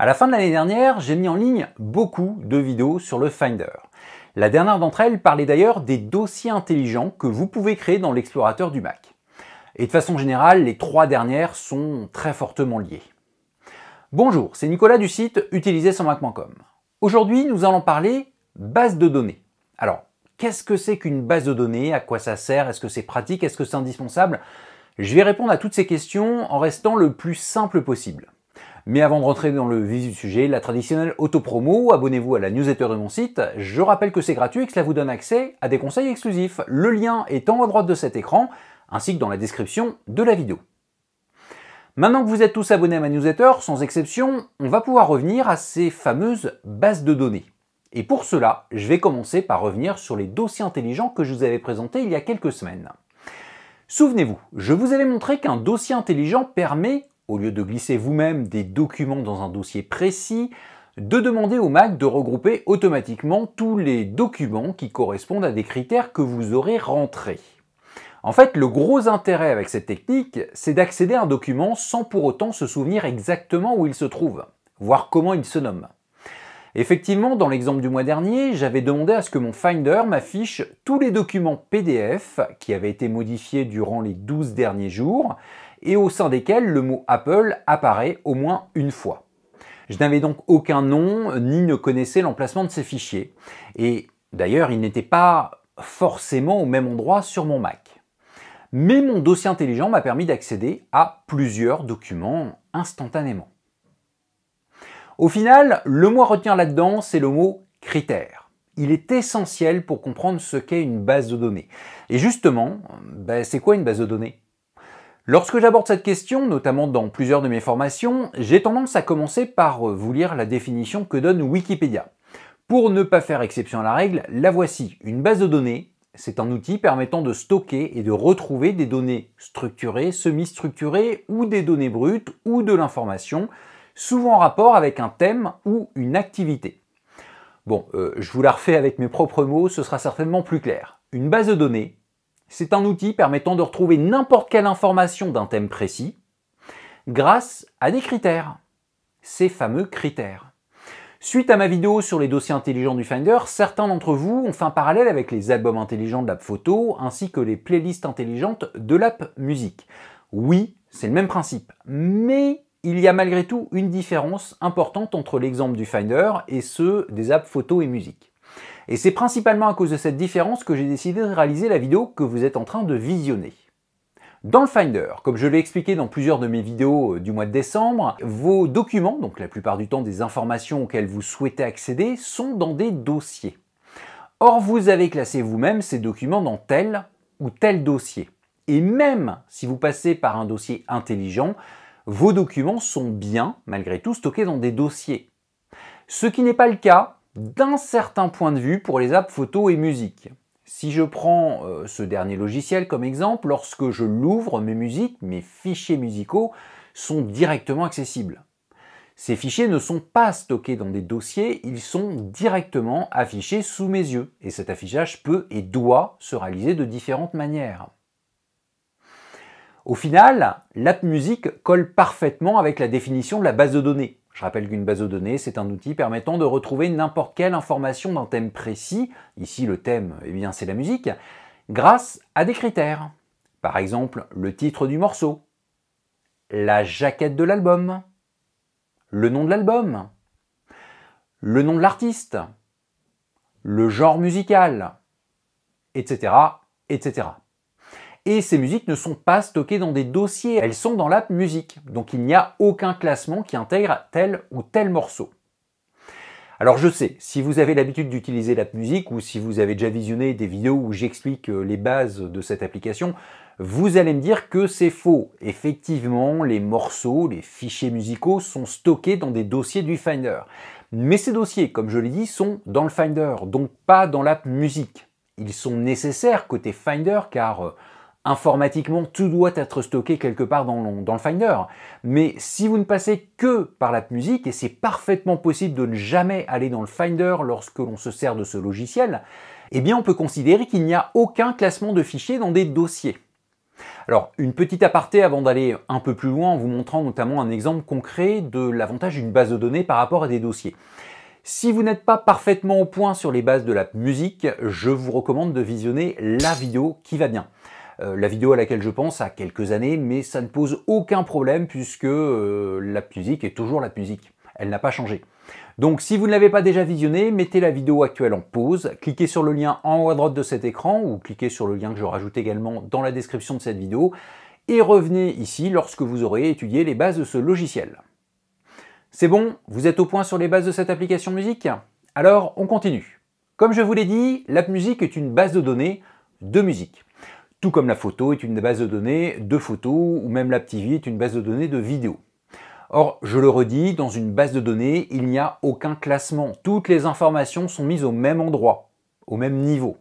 À la fin de l'année dernière, j'ai mis en ligne beaucoup de vidéos sur le Finder. La dernière d'entre elles parlait d'ailleurs des dossiers intelligents que vous pouvez créer dans l'explorateur du Mac. Et de façon générale, les trois dernières sont très fortement liées. Bonjour, c'est Nicolas du site utiliser-son-mac.com. Aujourd'hui, nous allons parler base de données. Alors, qu'est-ce que c'est qu'une base de données? À quoi ça sert? Est-ce que c'est pratique? Est-ce que c'est indispensable? Je vais répondre à toutes ces questions en restant le plus simple possible. Mais avant de rentrer dans le vif du sujet, la traditionnelle auto-promo, abonnez-vous à la newsletter de mon site. Je rappelle que c'est gratuit et que cela vous donne accès à des conseils exclusifs. Le lien est en haut à droite de cet écran, ainsi que dans la description de la vidéo. Maintenant que vous êtes tous abonnés à ma newsletter, sans exception, on va pouvoir revenir à ces fameuses bases de données. Et pour cela, je vais commencer par revenir sur les dossiers intelligents que je vous avais présentés il y a quelques semaines. Souvenez-vous, je vous avais montré qu'un dossier intelligent permet, au lieu de glisser vous-même des documents dans un dossier précis, de demander au Mac de regrouper automatiquement tous les documents qui correspondent à des critères que vous aurez rentrés. En fait, le gros intérêt avec cette technique, c'est d'accéder à un document sans pour autant se souvenir exactement où il se trouve, voire comment il se nomme. Effectivement, dans l'exemple du mois dernier, j'avais demandé à ce que mon Finder m'affiche tous les documents PDF qui avaient été modifiés durant les 12 derniers jours et au sein desquels le mot Apple apparaît au moins une fois. Je n'avais donc aucun nom ni ne connaissais l'emplacement de ces fichiers. Et d'ailleurs, ils n'étaient pas forcément au même endroit sur mon Mac. Mais mon dossier intelligent m'a permis d'accéder à plusieurs documents instantanément. Au final, le mot à retenir là-dedans, c'est le mot « critères ». Il est essentiel pour comprendre ce qu'est une base de données. Et justement, c'est quoi une base de données? Lorsque j'aborde cette question, notamment dans plusieurs de mes formations, j'ai tendance à commencer par vous lire la définition que donne Wikipédia. Pour ne pas faire exception à la règle, la voici. Une base de données, c'est un outil permettant de stocker et de retrouver des données structurées, semi-structurées ou des données brutes ou de l'information, souvent en rapport avec un thème ou une activité. Bon, je vous la refais avec mes propres mots, ce sera certainement plus clair. Une base de données, c'est un outil permettant de retrouver n'importe quelle information d'un thème précis grâce à des critères, ces fameux critères. Suite à ma vidéo sur les dossiers intelligents du Finder, certains d'entre vous ont fait un parallèle avec les albums intelligents de l'app photo ainsi que les playlists intelligentes de l'app musique. Oui, c'est le même principe, mais il y a malgré tout une différence importante entre l'exemple du Finder et ceux des apps photo et musique. Et c'est principalement à cause de cette différence que j'ai décidé de réaliser la vidéo que vous êtes en train de visionner. Dans le Finder, comme je l'ai expliqué dans plusieurs de mes vidéos du mois de décembre, vos documents, donc la plupart du temps des informations auxquelles vous souhaitez accéder, sont dans des dossiers. Or, vous avez classé vous-même ces documents dans tel ou tel dossier. Et même si vous passez par un dossier intelligent, vos documents sont bien, malgré tout, stockés dans des dossiers. Ce qui n'est pas le cas d'un certain point de vue pour les apps photo et musique. Si je prends ce dernier logiciel comme exemple, lorsque je l'ouvre, mes musiques, mes fichiers musicaux sont directement accessibles. Ces fichiers ne sont pas stockés dans des dossiers, ils sont directement affichés sous mes yeux. Et cet affichage peut et doit se réaliser de différentes manières. Au final, l'app musique colle parfaitement avec la définition de la base de données. Je rappelle qu'une base de données, c'est un outil permettant de retrouver n'importe quelle information d'un thème précis, ici le thème, c'est la musique, grâce à des critères. Par exemple, le titre du morceau, la jaquette de l'album, le nom de l'album, le nom de l'artiste, le genre musical, etc., etc. Et ces musiques ne sont pas stockées dans des dossiers, elles sont dans l'app musique. Donc il n'y a aucun classement qui intègre tel ou tel morceau. Alors je sais, si vous avez l'habitude d'utiliser l'app musique ou si vous avez déjà visionné des vidéos où j'explique les bases de cette application, vous allez me dire que c'est faux. Effectivement, les morceaux, les fichiers musicaux sont stockés dans des dossiers du Finder. Mais ces dossiers, comme je l'ai dit, sont dans le Finder, donc pas dans l'app musique. Ils sont nécessaires côté Finder car informatiquement, tout doit être stocké quelque part dans le Finder. Mais si vous ne passez que par l'app musique, et c'est parfaitement possible de ne jamais aller dans le Finder lorsque l'on se sert de ce logiciel, eh bien on peut considérer qu'il n'y a aucun classement de fichiers dans des dossiers. Alors, une petite aparté avant d'aller un peu plus loin en vous montrant notamment un exemple concret de l'avantage d'une base de données par rapport à des dossiers. Si vous n'êtes pas parfaitement au point sur les bases de la musique, je vous recommande de visionner la vidéo qui va bien. La vidéo à laquelle je pense a quelques années, mais ça ne pose aucun problème puisque la musique est toujours la musique. Elle n'a pas changé. Donc si vous ne l'avez pas déjà visionnée, mettez la vidéo actuelle en pause, cliquez sur le lien en haut à droite de cet écran ou cliquez sur le lien que je rajoute également dans la description de cette vidéo et revenez ici lorsque vous aurez étudié les bases de ce logiciel. C'est bon, vous êtes au point sur les bases de cette application musique? Alors on continue. Comme je vous l'ai dit, la musique est une base de données de musique. Tout comme la photo est une base de données de photos ou même l'App TV est une base de données de vidéos. Or, je le redis, dans une base de données, il n'y a aucun classement. Toutes les informations sont mises au même endroit, au même niveau.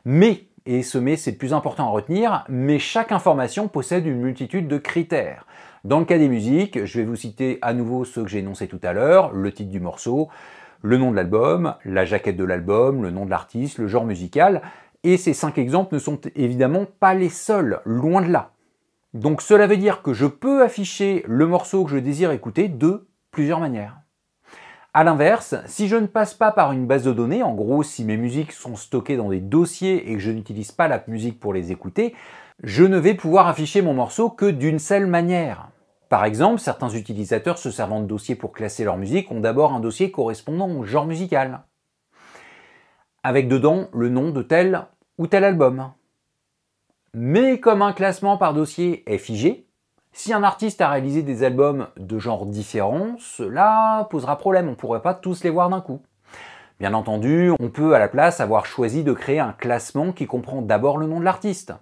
Mais, et ce mais c'est le plus important à retenir, mais chaque information possède une multitude de critères. Dans le cas des musiques, je vais vous citer à nouveau ceux que j'ai énoncés tout à l'heure, le titre du morceau, le nom de l'album, la jaquette de l'album, le nom de l'artiste, le genre musical, et ces 5 exemples ne sont évidemment pas les seuls, loin de là. Donc cela veut dire que je peux afficher le morceau que je désire écouter de plusieurs manières. A l'inverse, si je ne passe pas par une base de données, en gros si mes musiques sont stockées dans des dossiers et que je n'utilise pas la musique pour les écouter, je ne vais pouvoir afficher mon morceau que d'une seule manière. Par exemple, certains utilisateurs se servant de dossiers pour classer leur musique ont d'abord un dossier correspondant au genre musical, avec dedans le nom de tel ou tel album. Mais comme un classement par dossier est figé, si un artiste a réalisé des albums de genres différents, cela posera problème, on ne pourrait pas tous les voir d'un coup. Bien entendu, on peut à la place avoir choisi de créer un classement qui comprend d'abord le nom de l'artiste,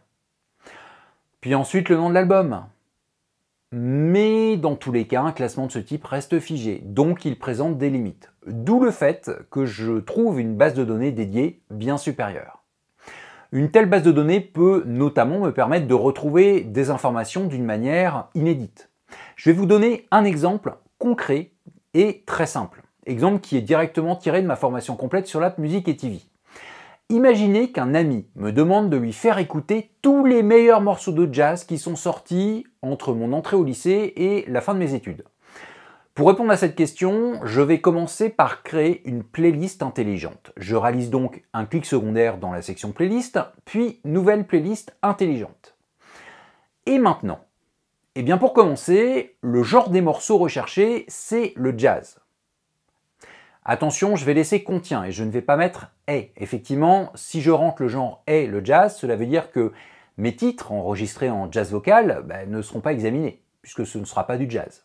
puis ensuite le nom de l'album. Mais dans tous les cas, un classement de ce type reste figé, donc il présente des limites. D'où le fait que je trouve une base de données dédiée bien supérieure. Une telle base de données peut notamment me permettre de retrouver des informations d'une manière inédite. Je vais vous donner un exemple concret et très simple. Exemple qui est directement tiré de ma formation complète sur l'app Musique et TV. Imaginez qu'un ami me demande de lui faire écouter tous les meilleurs morceaux de jazz qui sont sortis entre mon entrée au lycée et la fin de mes études. Pour répondre à cette question, je vais commencer par créer une playlist intelligente. Je réalise donc un clic secondaire dans la section playlist, puis nouvelle playlist intelligente. Et maintenant, eh bien pour commencer, le genre des morceaux recherchés, c'est le jazz. Attention, je vais laisser contient et je ne vais pas mettre est. Effectivement, si je rentre le genre est le jazz, cela veut dire que mes titres enregistrés en jazz vocal ne seront pas examinés, puisque ce ne sera pas du jazz.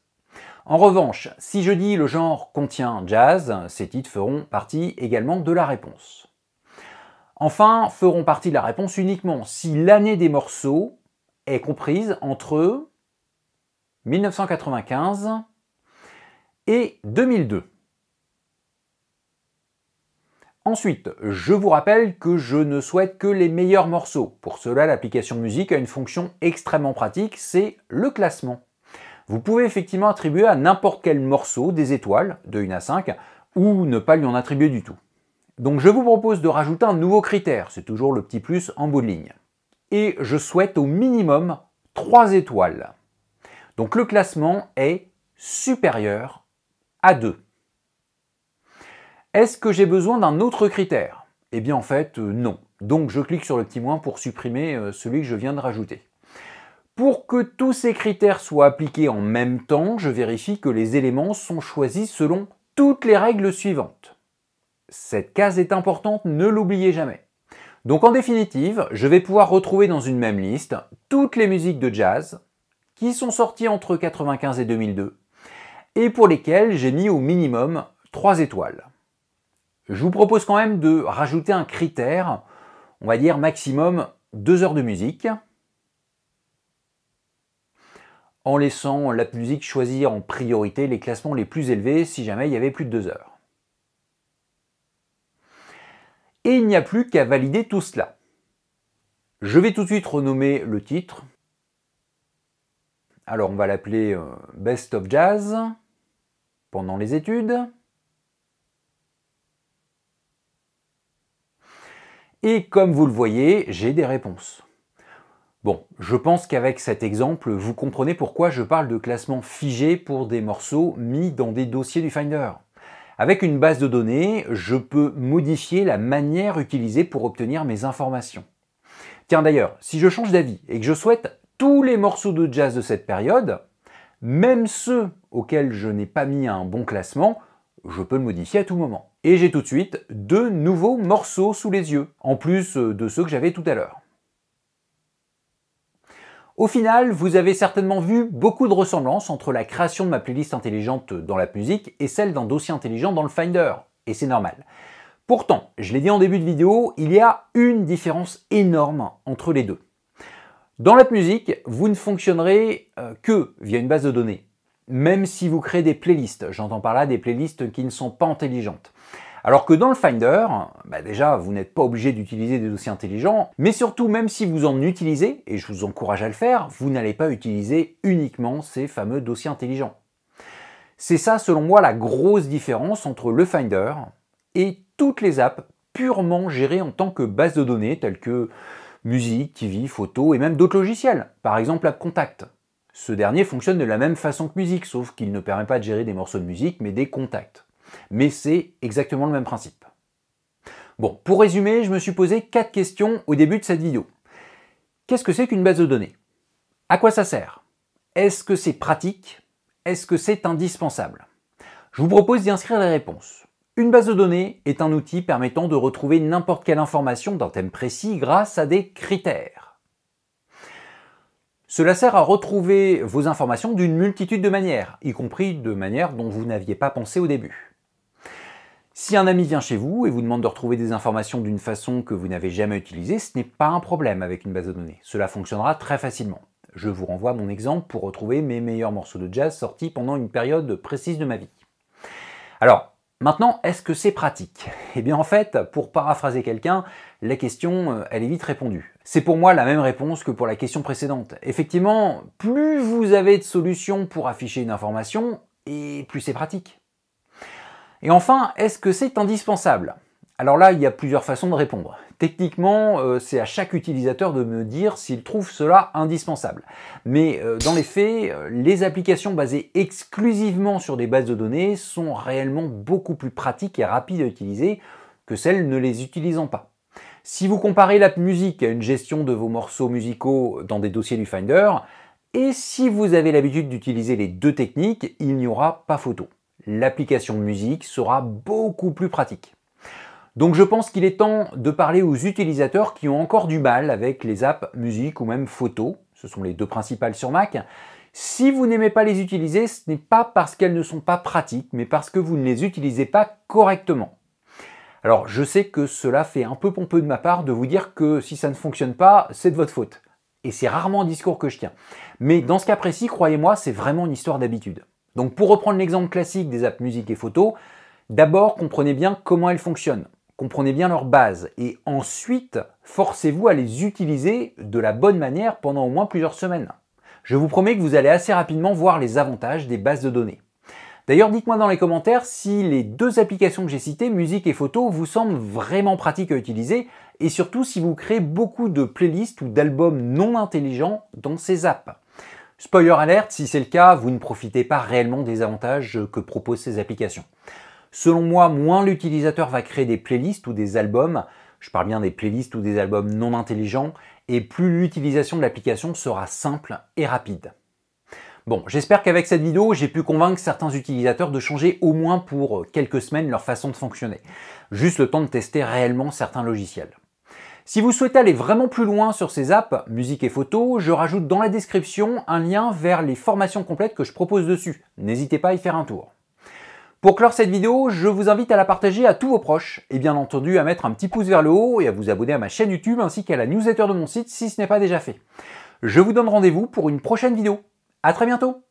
En revanche, si je dis le genre contient jazz, ces titres feront partie également de la réponse. Enfin, feront partie de la réponse uniquement si l'année des morceaux est comprise entre 1995 et 2002. Ensuite, je vous rappelle que je ne souhaite que les meilleurs morceaux. Pour cela, l'application musique a une fonction extrêmement pratique, c'est le classement. Vous pouvez effectivement attribuer à n'importe quel morceau des étoiles, de 1 à 5, ou ne pas lui en attribuer du tout. Donc je vous propose de rajouter un nouveau critère, c'est toujours le petit plus en bout de ligne. Et je souhaite au minimum 3 étoiles. Donc le classement est supérieur à 2. Est-ce que j'ai besoin d'un autre critère? Eh bien en fait, non. Donc je clique sur le petit moins pour supprimer celui que je viens de rajouter. Pour que tous ces critères soient appliqués en même temps, je vérifie que les éléments sont choisis selon toutes les règles suivantes. Cette case est importante, ne l'oubliez jamais. Donc en définitive, je vais pouvoir retrouver dans une même liste toutes les musiques de jazz qui sont sorties entre 1995 et 2002 et pour lesquelles j'ai mis au minimum 3 étoiles. Je vous propose quand même de rajouter un critère, on va dire maximum 2 heures de musique, en laissant la musique choisir en priorité les classements les plus élevés si jamais il y avait plus de 2 heures. Et il n'y a plus qu'à valider tout cela. Je vais tout de suite renommer le titre. Alors on va l'appeler Best of Jazz pendant les études. Et comme vous le voyez, j'ai des réponses. Bon, je pense qu'avec cet exemple, vous comprenez pourquoi je parle de classement figé pour des morceaux mis dans des dossiers du Finder. Avec une base de données, je peux modifier la manière utilisée pour obtenir mes informations. Tiens d'ailleurs, si je change d'avis et que je souhaite tous les morceaux de jazz de cette période, même ceux auxquels je n'ai pas mis un bon classement, je peux le modifier à tout moment. Et j'ai tout de suite 2 nouveaux morceaux sous les yeux, en plus de ceux que j'avais tout à l'heure. Au final, vous avez certainement vu beaucoup de ressemblances entre la création de ma playlist intelligente dans l'App Musique et celle d'un dossier intelligent dans le Finder, et c'est normal. Pourtant, je l'ai dit en début de vidéo, il y a une différence énorme entre les deux. Dans l'App Musique, vous ne fonctionnerez que via une base de données, même si vous créez des playlists. J'entends par là des playlists qui ne sont pas intelligentes. Alors que dans le Finder, déjà, vous n'êtes pas obligé d'utiliser des dossiers intelligents, mais surtout, même si vous en utilisez, et je vous encourage à le faire, vous n'allez pas utiliser uniquement ces fameux dossiers intelligents. C'est ça, selon moi, la grosse différence entre le Finder et toutes les apps purement gérées en tant que base de données, telles que musique, TV, photo et même d'autres logiciels, par exemple App Contact. Ce dernier fonctionne de la même façon que musique, sauf qu'il ne permet pas de gérer des morceaux de musique, mais des contacts. Mais c'est exactement le même principe. Bon, pour résumer, je me suis posé 4 questions au début de cette vidéo. Qu'est-ce que c'est qu'une base de données? À quoi ça sert? Est-ce que c'est pratique? Est-ce que c'est indispensable? Je vous propose d'y inscrire les réponses. Une base de données est un outil permettant de retrouver n'importe quelle information d'un thème précis grâce à des critères. Cela sert à retrouver vos informations d'une multitude de manières, y compris de manières dont vous n'aviez pas pensé au début. Si un ami vient chez vous et vous demande de retrouver des informations d'une façon que vous n'avez jamais utilisée, ce n'est pas un problème avec une base de données. Cela fonctionnera très facilement. Je vous renvoie à mon exemple pour retrouver mes meilleurs morceaux de jazz sortis pendant une période précise de ma vie. Alors, maintenant, est-ce que c'est pratique? Eh bien en fait, pour paraphraser quelqu'un, la question, elle est vite répondue. C'est pour moi la même réponse que pour la question précédente. Effectivement, plus vous avez de solutions pour afficher une information, et plus c'est pratique. Et enfin, est-ce que c'est indispensable? Alors là, il y a plusieurs façons de répondre. Techniquement, c'est à chaque utilisateur de me dire s'il trouve cela indispensable. Mais dans les faits, les applications basées exclusivement sur des bases de données sont réellement beaucoup plus pratiques et rapides à utiliser que celles ne les utilisant pas. Si vous comparez l'App Musique à une gestion de vos morceaux musicaux dans des dossiers du Finder, et si vous avez l'habitude d'utiliser les deux techniques, il n'y aura pas photo. L'application de musique sera beaucoup plus pratique. Donc je pense qu'il est temps de parler aux utilisateurs qui ont encore du mal avec les apps musique ou même photo, ce sont les deux principales sur Mac. Si vous n'aimez pas les utiliser, ce n'est pas parce qu'elles ne sont pas pratiques, mais parce que vous ne les utilisez pas correctement. Alors je sais que cela fait un peu pompeux de ma part de vous dire que si ça ne fonctionne pas, c'est de votre faute. Et c'est rarement un discours que je tiens. Mais dans ce cas précis, croyez-moi, c'est vraiment une histoire d'habitude. Donc pour reprendre l'exemple classique des apps musique et photo, d'abord comprenez bien comment elles fonctionnent, comprenez bien leur base et ensuite forcez-vous à les utiliser de la bonne manière pendant au moins plusieurs semaines. Je vous promets que vous allez assez rapidement voir les avantages des bases de données. D'ailleurs, dites-moi dans les commentaires si les deux applications que j'ai citées, musique et photo, vous semblent vraiment pratiques à utiliser et surtout si vous créez beaucoup de playlists ou d'albums non intelligents dans ces apps. Spoiler alert, si c'est le cas, vous ne profitez pas réellement des avantages que proposent ces applications. Selon moi, moins l'utilisateur va créer des playlists ou des albums, je parle bien des playlists ou des albums non intelligents, et plus l'utilisation de l'application sera simple et rapide. Bon, j'espère qu'avec cette vidéo, j'ai pu convaincre certains utilisateurs de changer au moins pour quelques semaines leur façon de fonctionner. Juste le temps de tester réellement certains logiciels. Si vous souhaitez aller vraiment plus loin sur ces apps, musique et photo, je rajoute dans la description un lien vers les formations complètes que je propose dessus. N'hésitez pas à y faire un tour. Pour clore cette vidéo, je vous invite à la partager à tous vos proches et bien entendu à mettre un petit pouce vers le haut et à vous abonner à ma chaîne YouTube ainsi qu'à la newsletter de mon site si ce n'est pas déjà fait. Je vous donne rendez-vous pour une prochaine vidéo. À très bientôt!